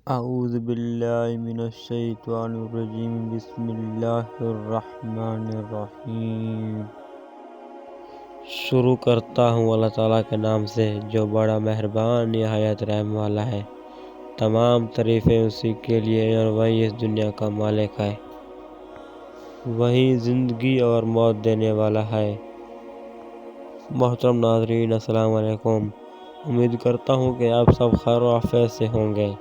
اعوذ باللہ من الشیطان الرجیم بسم اللہ الرحمن الرحیم۔ شروع کرتا ہوں اللہ تعالیٰ کے نام سے جو بڑا مہربان نہایت رحم والا ہے۔ تمام تعریفیں اسی کے لیے اور وہی اس دنیا کا مالک ہے، وہی زندگی اور موت دینے والا ہے۔ محترم ناظرین السلام علیکم، امید کرتا ہوں کہ آپ سب خیر و عافیت سے ہوں گے۔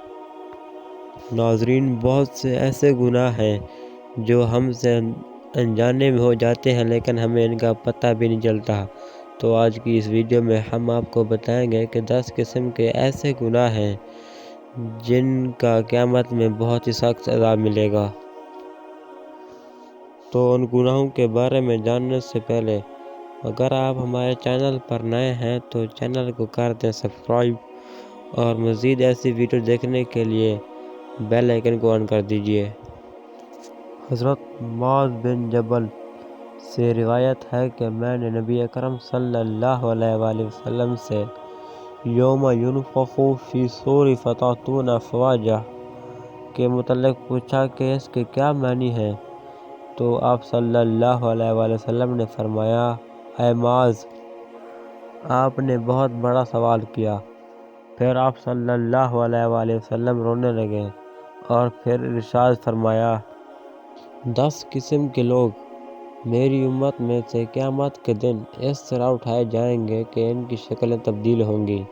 ناظرین، بہت سے ایسے گناہ ہیں جو ہم سے انجانے میں ہو جاتے ہیں لیکن ہمیں ان کا پتہ بھی نہیں چلتا۔ تو آج کی اس ویڈیو میں ہم آپ کو بتائیں گے کہ 10 قسم کے ایسے گناہ ہیں جن کا قیامت میں بہت ہی سخت عذاب ملے گا۔ تو ان گناہوں کے بارے میں جاننے سے پہلے اگر آپ ہمارے چینل پر نئے ہیں تو چینل کو کر دیں سبسکرائب اور مزید ایسی ویڈیو دیکھنے کے لیے بیل آئیکن کو آن کر دیجیے۔ حضرت معاذ بن جبل سے روایت ہے کہ میں نے نبی اکرم صلی اللہ علیہ وآلہ وسلم سے یوم ینفخ فی الصور فتأتون افواجا کے متعلق پوچھا کہ اس کے کیا معنی ہیں، تو آپ صلی اللہ علیہ وآلہ وسلم نے فرمایا، اے معاذ، آپ نے بہت بڑا سوال کیا۔ پھر آپ صلی اللہ علیہ وآلہ وسلم رونے لگے اور پھر ارشاد فرمایا، 10 قسم کے لوگ میری امت میں سے قیامت کے دن اس طرح اٹھائے جائیں گے کہ ان کی شکلیں تبدیل ہوں گی۔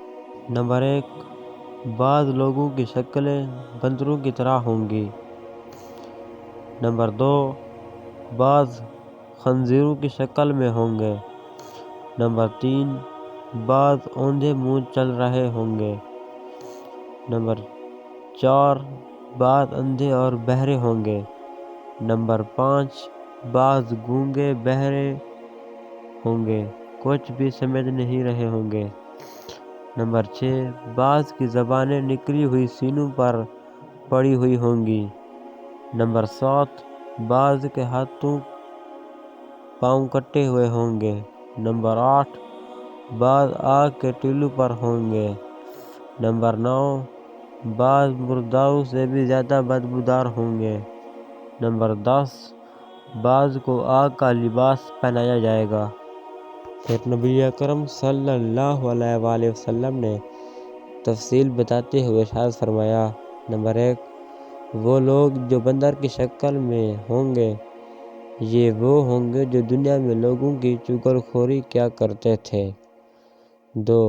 نمبر 1، بعض لوگوں کی شکلیں بندروں کی طرح ہوں گی۔ نمبر 2، بعض خنزیروں کی شکل میں ہوں گے۔ نمبر 3، بعض اوندھے منہ چل رہے ہوں گے۔ نمبر 4، بعض اندھے اور بہرے ہوں گے۔ نمبر 5، بعض گونگے بہرے ہوں گے، کچھ بھی سمجھ نہیں رہے ہوں گے۔ نمبر 6، بعض کی زبانیں نکلی ہوئی سینوں پر پڑی ہوئی ہوں گی۔ نمبر 7، بعض کے ہاتھوں پاؤں کٹے ہوئے ہوں گے۔ نمبر 8، بعض آگ کے تیلوں پر ہوں گے۔ نمبر 9، بعض مرداروں سے بھی زیادہ بدبودار ہوں گے۔ نمبر 10، بعض کو آگ کا لباس پہنایا جائے گا۔ پھر نبی اکرم صلی اللہ علیہ وآلہ وسلم نے تفصیل بتاتے ہوئے ارشاد فرمایا، نمبر 1، وہ لوگ جو بندر کی شکل میں ہوں گے، یہ وہ ہوں گے جو دنیا میں لوگوں کی چغل خوری کیا کرتے تھے۔ 2،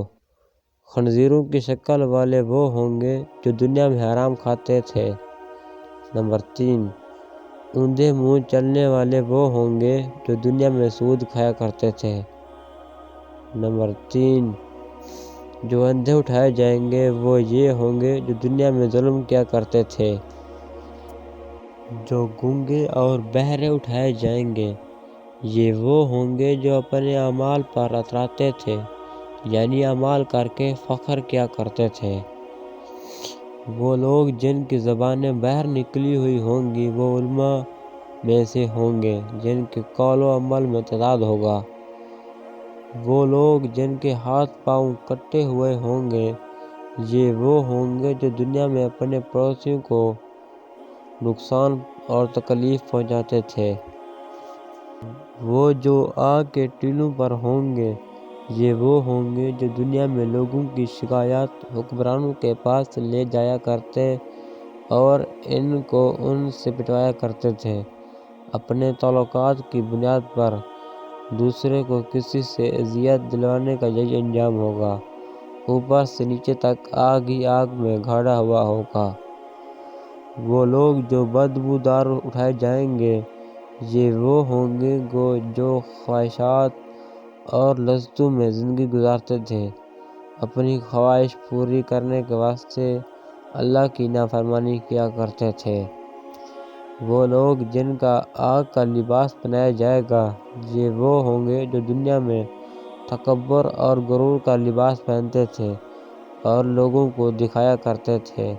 خنزیروں کی شکل والے وہ ہوں گے جو دنیا میں حرام کھاتے تھے۔ نمبر 3، اوندھے منہ چلنے والے وہ ہوں گے جو دنیا میں سود کھایا کرتے تھے۔ نمبر 3، جو اندھے اٹھائے جائیں گے وہ یہ ہوں گے جو دنیا میں ظلم کیا کرتے تھے۔ جو گونگے اور بہرے اٹھائے جائیں گے، یہ وہ ہوں گے جو اپنے اعمال پر اتراتے تھے، یعنی اعمال کر کے فخر کیا کرتے تھے۔ وہ لوگ جن کی زبانیں باہر نکلی ہوئی ہوں گی وہ علماء میں سے ہوں گے جن کے قول و عمل میں تضاد ہوگا۔ وہ لوگ جن کے ہاتھ پاؤں کٹے ہوئے ہوں گے، یہ وہ ہوں گے جو دنیا میں اپنے پڑوسیوں کو نقصان اور تکلیف پہنچاتے تھے۔ وہ جو آگ کے تیلوں پر ہوں گے، یہ وہ ہوں گے جو دنیا میں لوگوں کی شکایات حکمرانوں کے پاس لے جایا کرتے اور ان کو ان سے پٹوایا کرتے تھے۔ اپنے تعلقات کی بنیاد پر دوسرے کو کسی سے اذیت دلوانے کا یہی انجام ہوگا، اوپر سے نیچے تک آگ ہی آگ میں گھڑا ہوا ہوگا۔ وہ لوگ جو بدبودار اٹھائے جائیں گے، یہ وہ ہوں گے جو خواہشات اور لذتوں میں زندگی گزارتے تھے، اپنی خواہش پوری کرنے کے واسطے اللہ کی نافرمانی کیا کرتے تھے۔ وہ لوگ جن کا آگ کا لباس پہنایا جائے گا، یہ وہ ہوں گے جو دنیا میں تکبر اور غرور کا لباس پہنتے تھے اور لوگوں کو دکھایا کرتے تھے